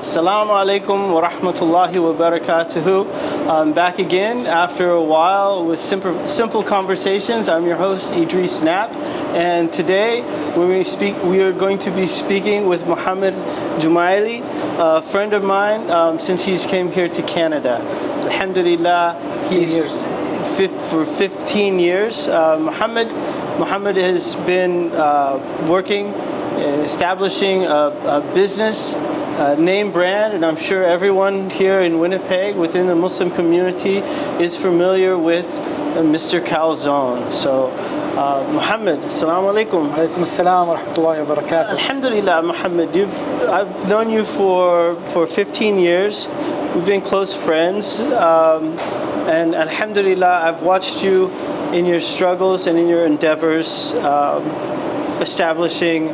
Assalamu alaikum wa rahmatullahi wa barakatuhu. I'm back again after a while with simple conversations. I'm your host, Idris Knapp, and today we are going to be speaking with Mohamad Jumaily, a friend of mine since he's came here to Canada. Alhamdulillah, he's for 15 years. Mohamad has been working, establishing a business, name brand, and I'm sure everyone here in Winnipeg within the Muslim community is familiar with Mr. Calzone. So, Mohamad, assalamu alaikum. Alaikum assalam wa rahmatullahi wa barakatuh. Alhamdulillah, Mohamad, I've known you for 15 years. We've been close friends, and Alhamdulillah, I've watched you in your struggles and in your endeavors, establishing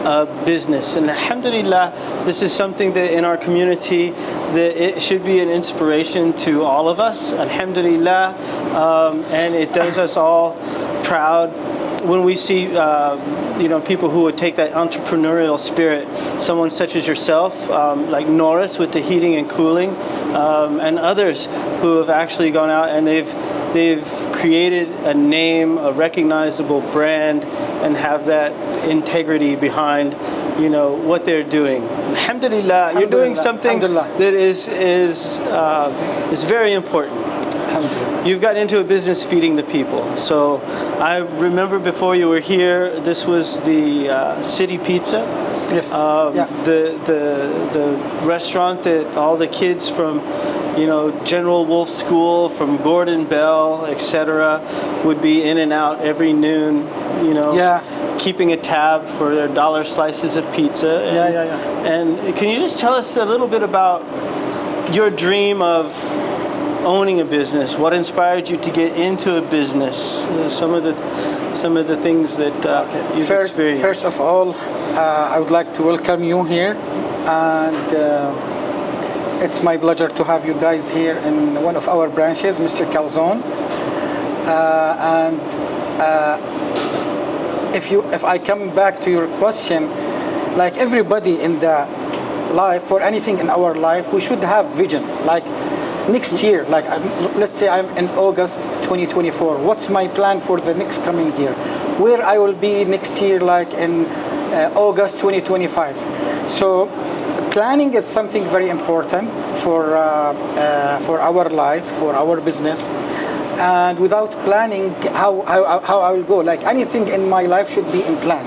a business. And alhamdulillah, this is something that in our community that it should be an inspiration to all of us, alhamdulillah, and it does us all proud when we see people who would take that entrepreneurial spirit, someone such as yourself, like Norris with the heating and cooling, and others who have actually gone out and they've created a name, a recognizable brand, and have that integrity behind what they're doing. Alhamdulillah, you're doing something that is very important. You've got into a business feeding the people. So I remember before you were here, this was the City Pizza. Yes. The restaurant that all the kids from General Wolf School, from Gordon Bell, etc., would be in and out every noon, keeping a tab for their dollar slices of pizza. And can you just tell us a little bit about your dream of owning a business? What inspired you to get into a business? Some of the things that you've experienced. First of all, I would like to welcome you here, and it's my pleasure to have you guys here in one of our branches, Mr. Calzone. If I come back to your question, like everybody in the life, for anything in our life, we should have vision. Like next year, like let's say I'm in August 2024. What's my plan for the next coming year? Where I will be next year, like in August 2025. So planning is something very important for our life, for our business. And without planning, how I will go? Like anything in my life should be in plan.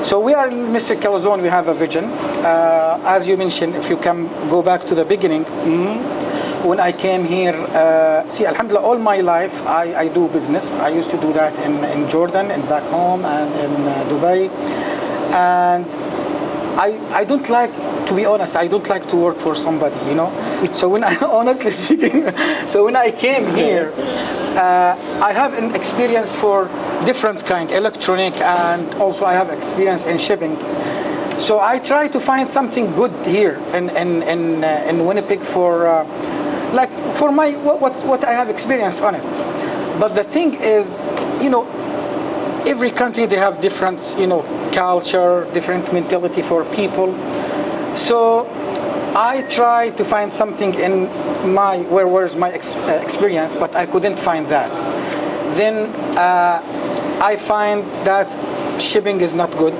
So we are in Mr. Calzone. We have a vision. As you mentioned, if you can go back to the beginning, when I came here, alhamdulillah, all my life I do business. I used to do that in Jordan and back home and in Dubai. And I don't like, to be honest, I don't like to work for somebody, So when I, honestly speaking, so when I came here, I have an experience for different kind, electronic, and also I have experience in shipping. So I try to find something good here in Winnipeg for my what I have experience on it. But the thing is, every country they have different, culture, different mentality for people. So I try to find something in where's my experience, but I couldn't find that. Then I find that shipping is not good.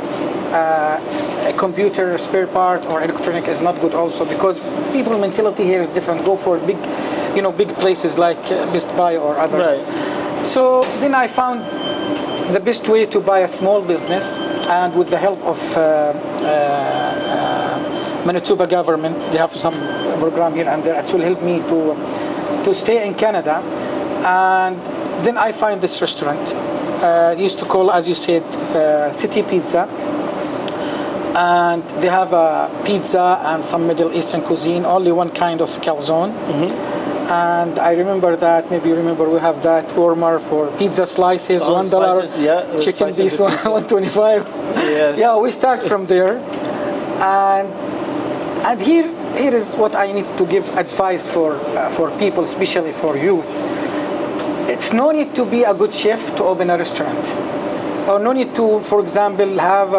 A computer spare part or electronic is not good also, because people mentality here is different. Go for big places like Best Buy or others. Right. So then I found the best way to buy a small business, and with the help of Manitoba government, they have some program here and there. It will help me to stay in Canada. And then I find this restaurant, used to call, as you said, City Pizza. And they have a pizza and some Middle Eastern cuisine, only one kind of calzone. And I remember that, maybe you remember, we have that warmer for pizza slices, $1, chicken piece, $1.25. Yes. Yeah, we start from there. And here is what I need to give advice for people, especially for youth. It's no need to be a good chef to open a restaurant, or no need to, for example, have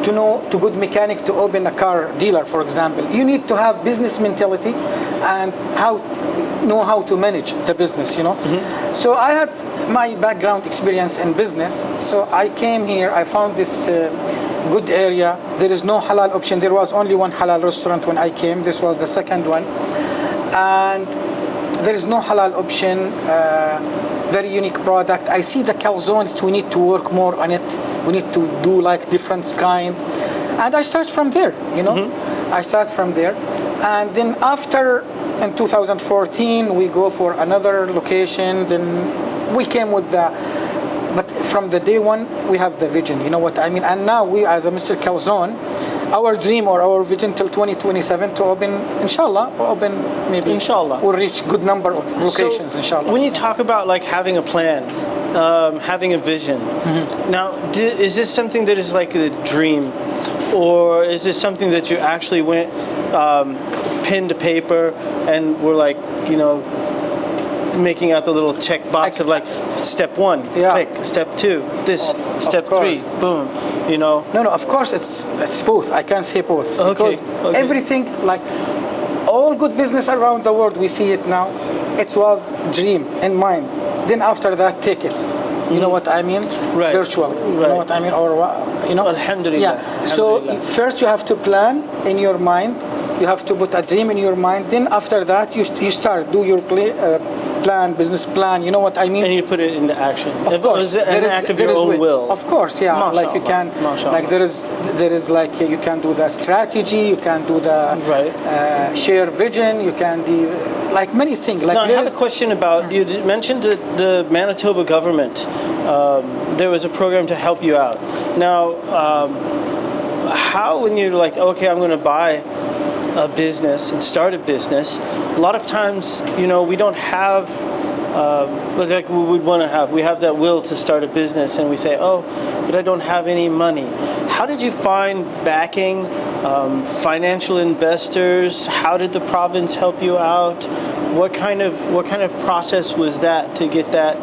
to good mechanic to open a car dealer, for example. You need to have business mentality and know how to manage the business, you know. So I had my background experience in business. So I came here, I found this good area. There is no halal option. There was only one halal restaurant when I came. This was the second one. And there is no halal option. Very unique product. I see the calzones. We need to work more on it. We need to do like different kind. And I start from there, you know. I start from there. And then after, in 2014, we go for another location. Then we came with but from the day one, we have the vision, you know what I mean? And now we, as a Mr. Calzone, our dream or our vision till 2027 to open, inshallah, or open maybe. Inshallah. We'll reach good number of locations, so inshallah. When you talk about like having a plan, having a vision, now is this something that is like a dream, or is this something that you actually went pen to paper and were like, you know, making out the little check box of like step one, click, step two, this, step three, boom, you know? No, of course it's both. I can say both. Okay. Because everything, like all good business around the world, we see it now. It was dream in mind. Then after that, take it. You know what I mean? Right. Virtually. Right. You know what I mean? Or, you know? Alhamdulillah. Yeah. So first you have to plan in your mind. You have to put a dream in your mind. Then after that, you start, do your plan, business plan, you know what I mean? And you put it into action. Of course. An act of your own will. Of course, yeah. Mashallah. Like you can, like there is like you can do the strategy, you can do the share vision, you can do like many things. Like now, I have a question about, you mentioned that the Manitoba government, there was a program to help you out. Now, how when you're like, okay, I'm going to buy a business and start a business, a lot of times, you know, we don't have like we would want to have. We have that will to start a business and we say, oh, but I don't have any money. How did you find backing, financial investors? How did the province help you out? What kind of process was that to get that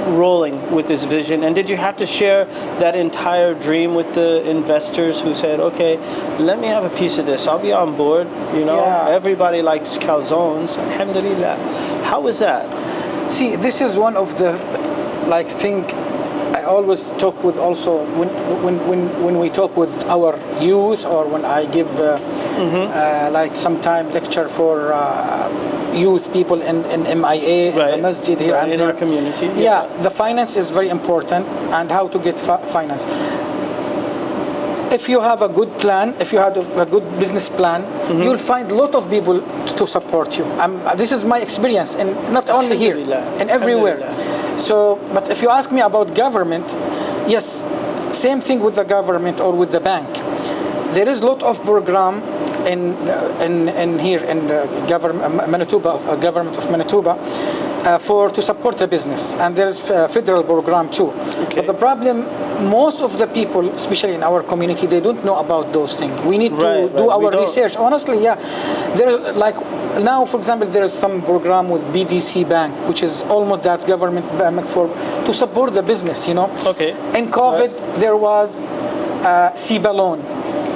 rolling with this vision? And did you have to share that entire dream with the investors who said, okay, let me have a piece of this, I'll be on board, you know? Everybody likes calzones, alhamdulillah. How was that? See, this is one of the like thing I always talk with also when we talk with our youth, or when I give like sometime lecture for youth people in MIA, in the masjid here and in our community. Yeah, the finance is very important, and how to get finance. If you have a good plan, if you have a good business plan, you'll find a lot of people to support you. This is my experience, and not only here, and everywhere. So, but if you ask me about government, yes, same thing with the government or with the bank. There is a lot of program in here in government Manitoba, government of Manitoba, to support the business, and there's a federal program too. But the problem, most of the people, especially in our community, they don't know about those things. We need to do our research. Honestly, there's like now, for example, there's some program with BDC Bank, which is almost that government bank to support the business. You know. In COVID, there was CIBA loan.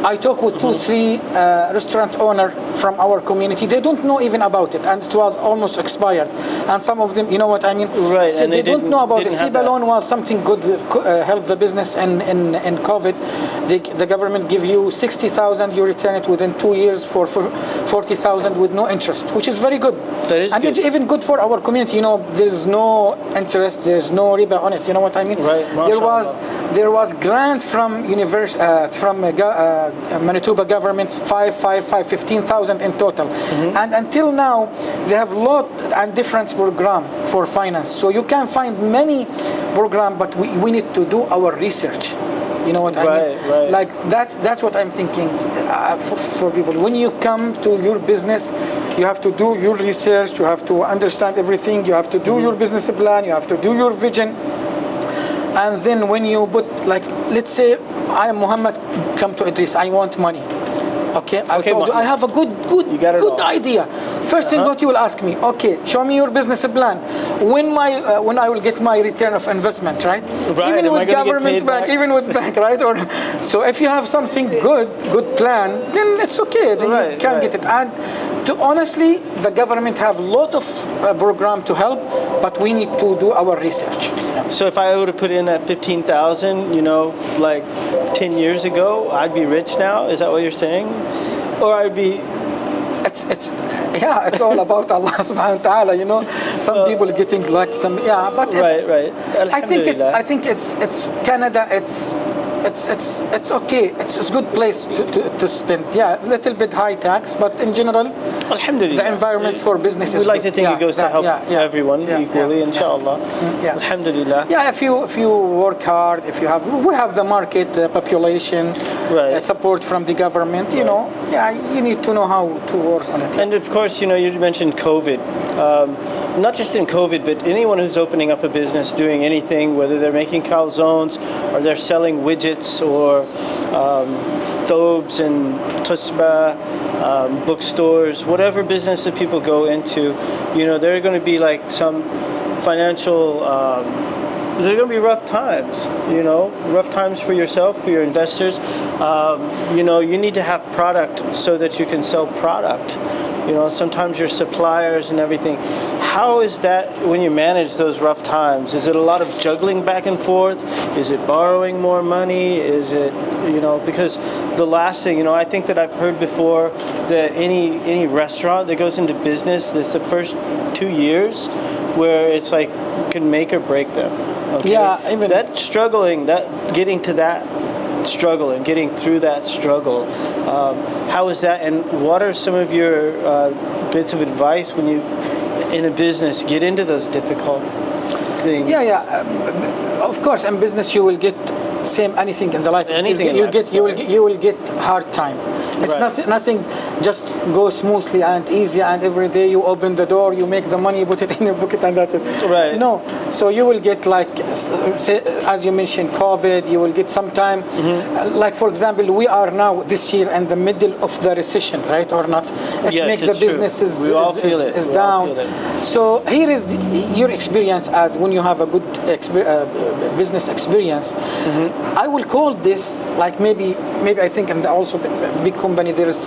I talk with 2-3 restaurant owner from our community. They don't know even about it, and it was almost expired. And some of them, you know what I mean? Right. So and they don't know about it. CIBA loan was something good, help the business in COVID. The government give you 60,000, you return it within 2 years for 40,000 with no interest, which is very good. That is and good. It's even good for our community. You know, there's no interest, there's no riba on it. You know what I mean? Right. There was grant from Manitoba government, 15,000 in total, and until now they have lot and different program for finance. So you can find many program, but we need to do our research. You know what I mean? Right. Like that's what I'm thinking for people. When you come to your business, you have to do your research. You have to understand everything. You have to do your business plan. You have to do your vision. And then when you put, like, let's say I am Mohamad, come to Idris, I want money. Okay, I told you, I have a good idea. First thing what you will ask me, okay, show me your business plan. when I will get my return of investment, right? Right. Even Am I with gonna get government paid bank, back? even with bank, right? Or so if you have something good plan, then it's okay. Then Right, you can right. get it. And to honestly, the government have a lot of program to help, but we need to do our research. So if I were to put in that 15,000, like 10 years ago, I'd be rich now. Is that what you're saying? Or I'd be. It's all about Allah subhanahu wa ta'ala, some people getting like some, but Right. I think it's Canada, it's okay, it's a good place to spend, a little bit high tax, but in general, Alhamdulillah. the environment for business We is like to good. think it goes to help everyone equally, yeah. inshallah. Yeah. Alhamdulillah. If you work hard, we have the market, the population, Right. support from the government, you need to know how to work on it. And of course, you mentioned COVID. Not just in COVID, but anyone who's opening up a business, doing anything, whether they're making calzones or they're selling widgets or thobes and tusbah, bookstores, whatever business that people go into, there are going to be like some financial. There are going to be rough times, rough times for yourself, for your investors. You need to have product so that you can sell product. Sometimes your suppliers and everything. How is that when you manage those rough times? Is it a lot of juggling back and forth? Is it borrowing more money? Is it, because the last thing, I think that I've heard before that any restaurant that goes into business, this the first 2 years where it's like can make or break them. Okay? Yeah, even that struggling, getting to that struggle and getting through that struggle. How is that? And what are some of your bits of advice when you, in a business, get into those difficult things? Of course, in business you will get anything in the life. You will get hard time. It's nothing just go smoothly and easy, and every day you open the door, you make the money, you put it in your pocket, and that's it. Right. No, so you will get say, as you mentioned, COVID. You will get some time. Like for example, we are now this year in the middle of the recession, right or not? Yes, the business is down. So here is your experience as when you have a good business experience. I will call this like maybe I think, and also big company, there is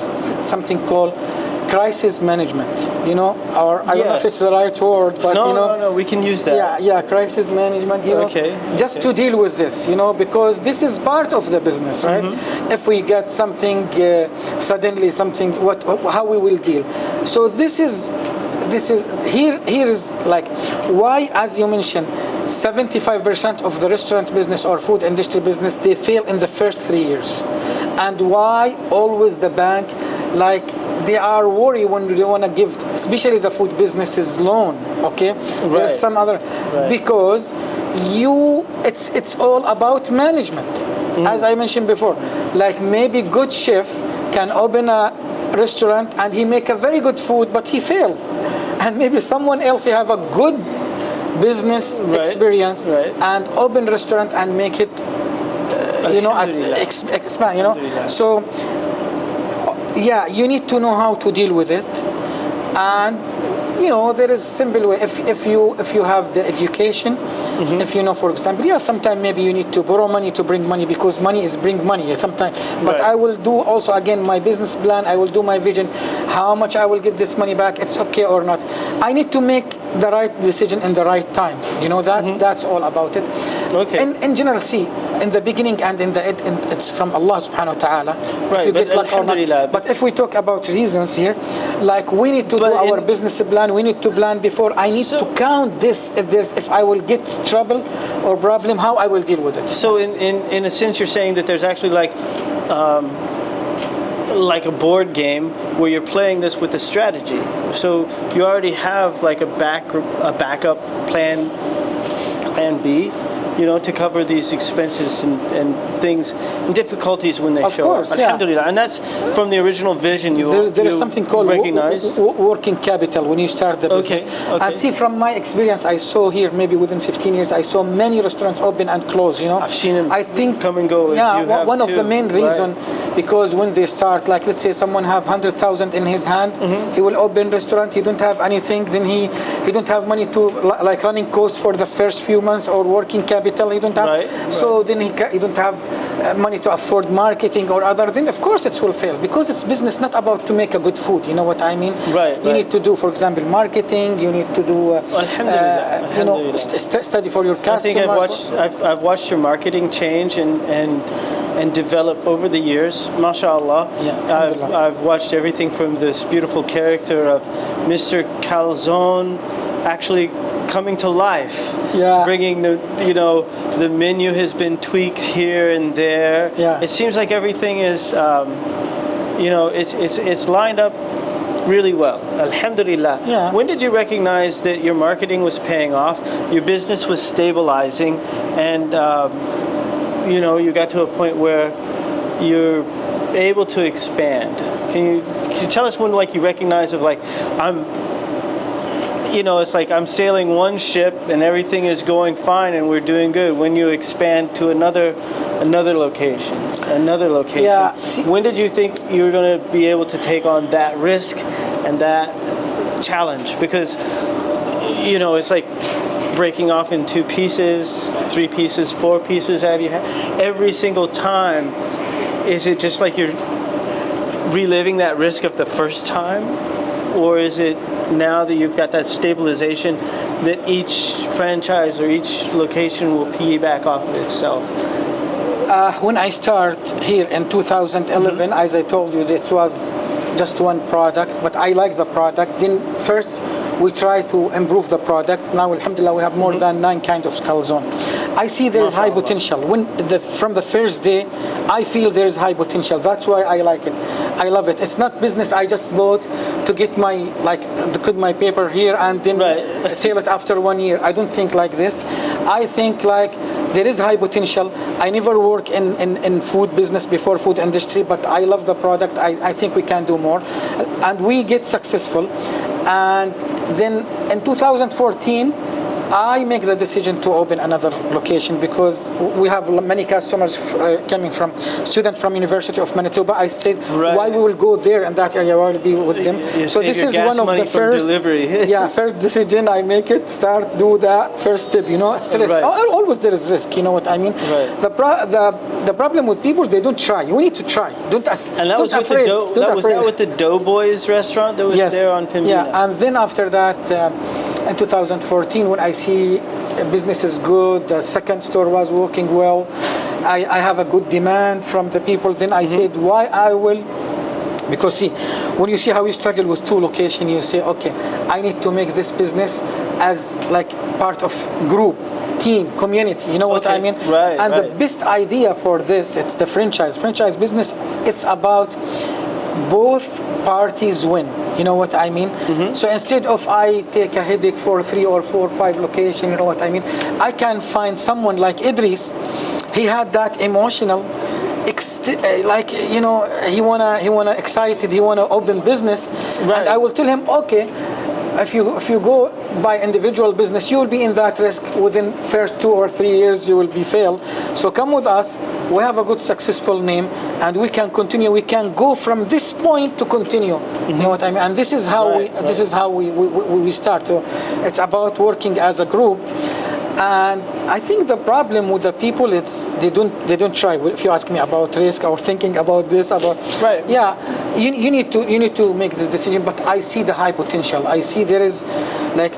something called crisis management, or I don't know if it's the right word, but no, we can use that. Crisis management, just to deal with this, because this is part of the business, right? If we get something suddenly, how we will deal. So this is here is like why, as you mentioned, 75% of the restaurant business or food industry business, they fail in the first 3 years. And why always the bank, like they are worried when they want to give, especially the food businesses, loan, okay? Right. There's some other, because it's all about management. As I mentioned before, like maybe good chef can open a restaurant and he make a very good food, but he fail. And maybe someone else have a good business experience and open restaurant and make it expand, so you need to know how to deal with it. And there is simple way. If you have the education, if for example, sometimes maybe you need to borrow money to bring money, because money is bring money sometimes. But I will do also again my business plan. I will do my vision, how much I will get this money back. It's okay or not. I need to make the right decision in the right time. That's all about it. Okay. In general, see, in the beginning and in the end, it's from Allah subhanahu wa ta'ala. Right, but alhamdulillah. But if we talk about reasons here, like we need to do our business plan, we need to plan before. I need to count this, if I will get trouble or problem, how I will deal with it. So in a sense, you're saying that there's actually like a board game where you're playing this with a strategy. So you already have like a backup plan B, to cover these expenses and things and difficulties when they show up. Alhamdulillah. And that's from the original vision there is something called recognize. Working capital when you start the business. Okay. And see, from my experience, I saw here maybe within 15 years, I saw many restaurants open and close. I've seen them I think come and go. One of the main reason because when they start, like let's say someone have 100,000 in his hand, he will open restaurant. He don't have anything. Then he don't have money to like running costs for the first few months or working capital. He don't have. So then he don't have money to afford marketing or other. Then of course it will fail because it's business, not about to make a good food. You know what I mean? You need to do, for example, marketing. You need to do you know, study for your customers. I think I've watched your marketing change and develop over the years. MashaAllah. I've watched everything from this beautiful character of Mr. Calzone actually coming to life. Bringing the menu has been tweaked here and there. It seems like everything is it's lined up really well. Alhamdulillah. When did you recognize that your marketing was paying off, your business was stabilizing, and you got to a point where you're able to expand? Can you tell us when you recognize of it's like I'm sailing one ship and everything is going fine and we're doing good. When you expand to another location. When did you think you were going to be able to take on that risk and that challenge? Because it's like breaking off in 2 pieces, 3 pieces, 4 pieces. Have you had every single time? Is it just like you're reliving that risk of the first time, or is it now that you've got that stabilization that each franchise or each location will piggyback off of itself? When I start here in 2011, as I told you, it was just one product, but I like the product. Then first we try to improve the product. Now, alhamdulillah, we have more than 9 kinds of calzone. I see there is high potential. From the first day, I feel there is high potential. That's why I like it. I love it. It's not business I just bought to get my paper here and then sell it after 1 year. I don't think like this. I think there is high potential. I never work in food business before, food industry, but I love the product. I think we can do more, and we get successful. And then in 2014, I make the decision to open another location because we have many customers coming from students from University of Manitoba. I said, why we will go there in that area? Why will be with them? So this is one of the first first decision I make it. Start do the first step. It's risk. Always there is risk. You know what I mean? The problem with people, they don't try. You need to try. Don't ask. And that was with that with the Doughboys restaurant that was there on Pembina. And then after that. In 2014, when I see business is good, the second store was working well, I have a good demand from the people, then I said, why I will, because see, when you see how we struggle with 2 locations, you say, okay, I need to make this business as part of group, team, community, you know what I mean? The best idea for this, it's the franchise business. It's about both parties win. You know what I mean? So instead of I take a headache for 3 or 4 or 5 locations, you know what I mean? I can find someone like Idris. He had that emotional, he wanna excited, he wanna open business, and I will tell him, okay, if you go by individual business, you will be in that risk within first 2 or 3 years. You will be fail. So come with us. We have a good successful name, and we can continue. We can go from this point to continue. You know what I mean? And this is how we start. So it's about working as a group. And I think the problem with the people, it's they don't try. If you ask me about risk or thinking about this, you need to make this decision. But I see the high potential. I see there is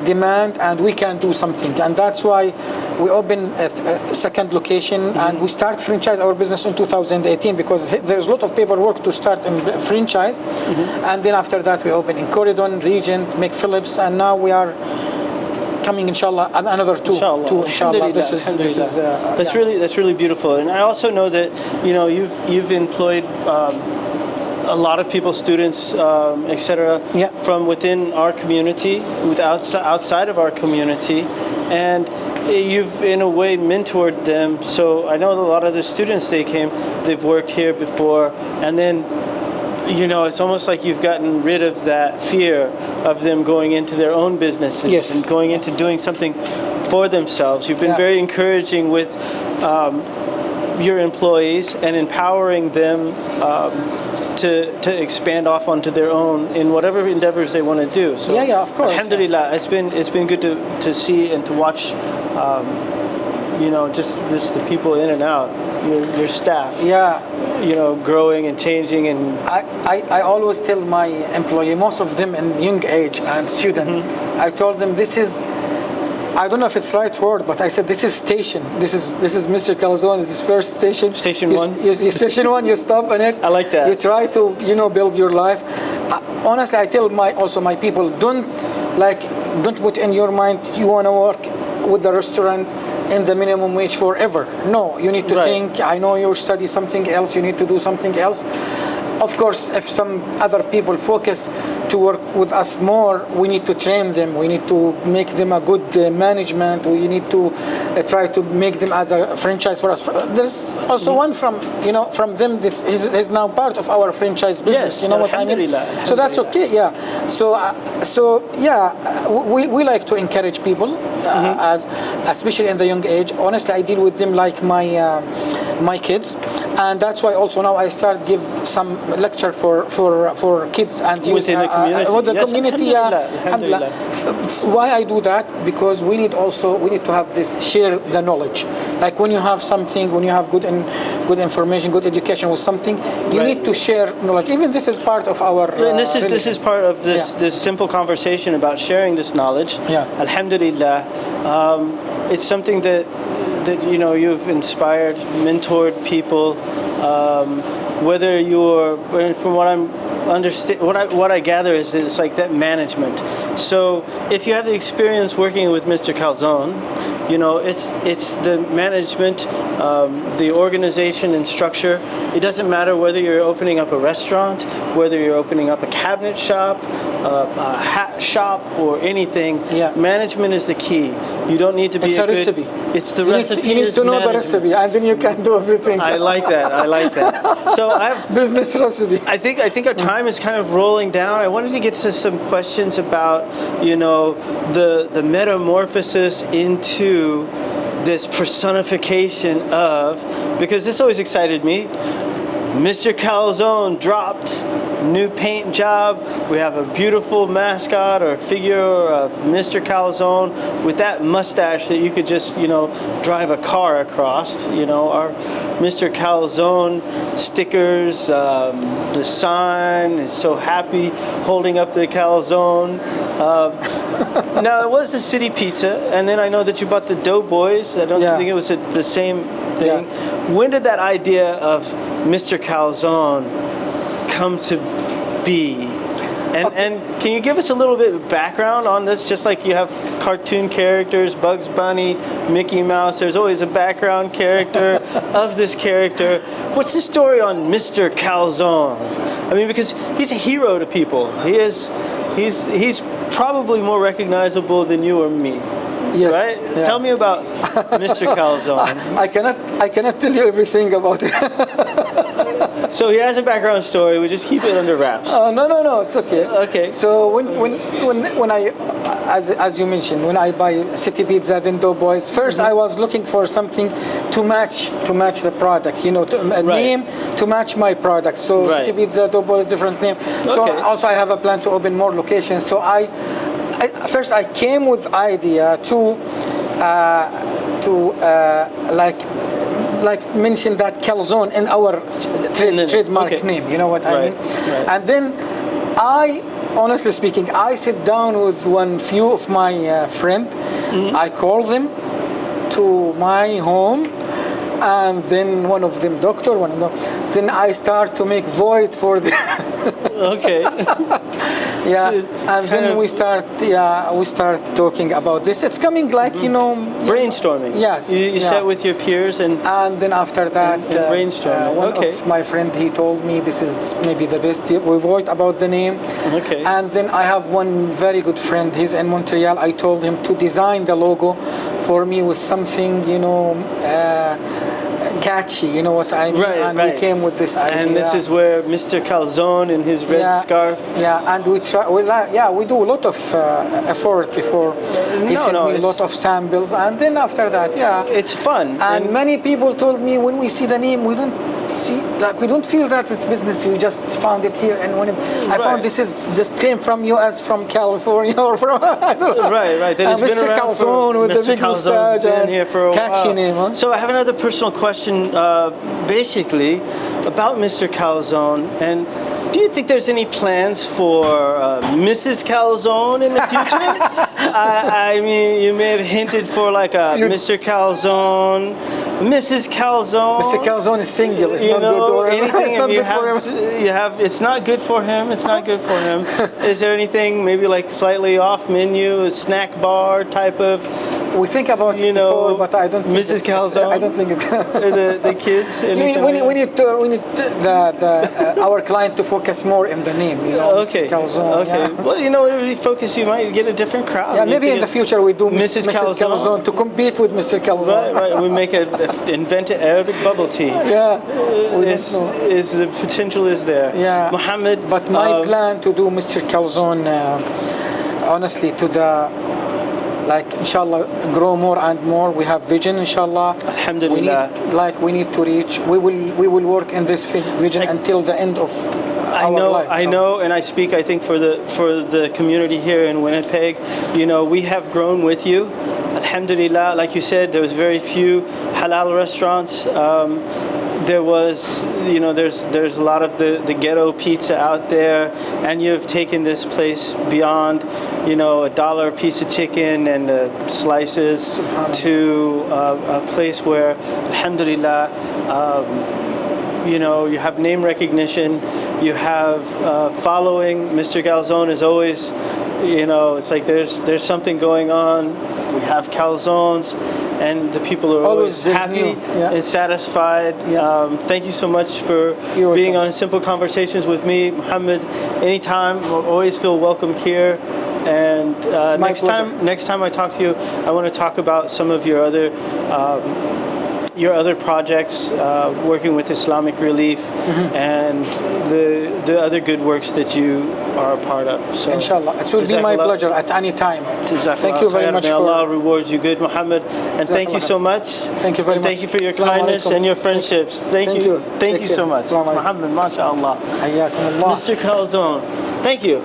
demand, and we can do something. And that's why we open a second location, and we start franchise our business in 2018 because there's a lot of paperwork to start in franchise. And then after that, we open in Corridon, Regent, McPhillips, and now we are coming, inshallah, another 2. Inshallah. That's really beautiful. And I also know that you've employed a lot of people, students, etc., from within our community, outside of our community, and you've in a way mentored them. So I know a lot of the students they've worked here before, and then it's almost like you've gotten rid of that fear of them going into their own businesses and going into doing something for themselves. You've been very encouraging with your employees and empowering them to expand off onto their own in whatever endeavors they want to do. So Yeah, of course. alhamdulillah, it's been good to see and to watch, just the people in and out, your staff. Yeah. Growing and changing and I always tell my employee, most of them in young age and student, I told them this is, I don't know if it's the right word, but I said this is station. This is Mr. Calzone. This is first station. Station one. You station one. You stop on it. I like that. You try to build your life. Honestly, I tell my people, don't put in your mind you want to work with the restaurant in the minimum wage forever. No, you need to think. I know you study something else. You need to do something else. Of course, if some other people focus to work with us more, we need to train them. We need to make them a good management. We need to try to make them as a franchise for us. There's also one from them that is now part of our franchise business. Yes, you know what I mean? So that's okay. Yeah. So we like to encourage people, as especially in the young age. Honestly, I deal with them like my kids, and that's why also now I start give some lecture for kids and youth within the community. With the Yes, community. alhamdulillah. Why I do that? Because we need to have this share the knowledge. Like when you have something, when you have good information, good education with something, you need to share knowledge. Even this is part of our. And this is part of this simple conversation about sharing this knowledge. Yeah. Alhamdulillah, it's something that you've inspired, mentored people. Whether you're, from what I'm what I gather is that it's like that management. So if you have the experience working with Mr. Calzone, it's the management, the organization and structure. It doesn't matter whether you're opening up a restaurant, whether you're opening up a cabinet shop, a hat shop, or anything. Yeah. Management is the key. You don't need to be It's a recipe. It's the You recipe. need to know the recipe, and then you can do everything. I like that. So I have business recipe. I think our time is kind of rolling down. I wanted to get to some questions about, the metamorphosis into this personification of, because this always excited me. Mr. Calzone dropped new paint job. We have a beautiful mascot or figure of Mr. Calzone with that mustache that you could just, drive a car across. Our Mr. Calzone stickers, the sign is so happy holding up the calzone. Now it was the city pizza, and then I know that you bought the Doughboys. I don't think it was the same thing. Yeah. When did that idea of Mr. Calzone come to be? And can you give us a little bit of background on this? Just like you have cartoon characters, Bugs Bunny, Mickey Mouse, there's always a background character of this character. What's the story on Mr. Calzone? I mean, because he's a hero to people. He's probably more recognizable than you or me. Yes. Right? Yeah. Tell me about Mr. Calzone. I cannot tell you everything about it. So he has a background story. We just keep it under wraps. No, it's okay. Okay. So when I, as you mentioned, when I buy City Pizza and Doughboys, first I was looking for something to match the product. A name to match my product. So City Pizza, Doughboys, different name. So also I have a plan to open more locations. So first I came with idea to mention that Calzone in our trademark name. You know what I mean? Right. And then honestly speaking, I sit down with few of my friend. I call them to my home, and then one of them doctor, then I start to make void for the. Okay. Yeah, and then we start talking about this. It's coming like brainstorming. Yes. You sat with your peers and then after that brainstorming. One of my friend, he told me this is maybe the best. We vote about the name. Okay. And then I have one very good friend. He's in Montreal. I told him to design the logo for me with something catchy. You know what I mean? Right, and right. we came with this idea. And this is where Mr. Calzone in his red scarf. Yeah, and we try. We do a lot of effort before. He sent me a lot of samples, and then after that, it's fun. And many people told me when we see the name, we don't see, like, we don't feel that it's business. We just found it here, and when I found this is just came from US, from California, or from right. That has been Mr. around Calzone with Mr. the big Calzone's mustache been and here for a catchy while. name. Huh? So I have another personal question, basically about Mr. Calzone. And do you think there's any plans for Mrs. Calzone in the future? I mean, you may have hinted for like a Mr. Calzone, Mrs. Calzone. Mr. Calzone is single. It's You not good know, for him. anything It's not you good for him. have, it's not good for him. It's not good for him. Is there anything maybe like slightly off menu, a snack bar type of? We think about it before, but I don't think Mrs. Calzone. I don't think it. the kids. we need our client to focus more in the name. You know, Okay. Mr. Calzone. Okay. Yeah. Well, you know, if you focus, you might get a different crowd. Yeah, You maybe could in the get future we do Mrs. Calzone. to compete with Mr. Calzone. Right. We make invent an Arabic bubble tea. Yeah. Is the potential is there? Yeah. Mohamad. But my plan to do Mr. Calzone, honestly, to the, like, inshallah, grow more and more. We have vision, inshallah. Alhamdulillah. We need to reach. We will work in this vision until the end of our life. I know, and I speak, I think, for the community here in Winnipeg. You know, we have grown with you. Alhamdulillah, like you said, there was very few halal restaurants. There was, you know, there's a lot of the ghetto pizza out there, and you've taken this place beyond, you know, $1 piece of chicken and the slices to a place where, alhamdulillah, you know, you have name recognition, you have following. Mr. Calzone is always, you know, it's like there's something going on. We have calzones, and the people are always happy and satisfied. Yeah. Thank you so much for being on Simple Conversations with me, Mohamad. Anytime, always feel welcome here. And next time I talk to you, I want to talk about some of your other projects, working with Islamic Relief, and the other good works that you are a part of. So, inshallah, it will be my pleasure at any time. Thank you very much. May Allah rewards you good, Mohamad, and thank you so much. Thank you very much. Thank you for your kindness and your friendships. Thank you. Thank you so much, Mohamad. MashaAllah. Mr. Calzone, thank you.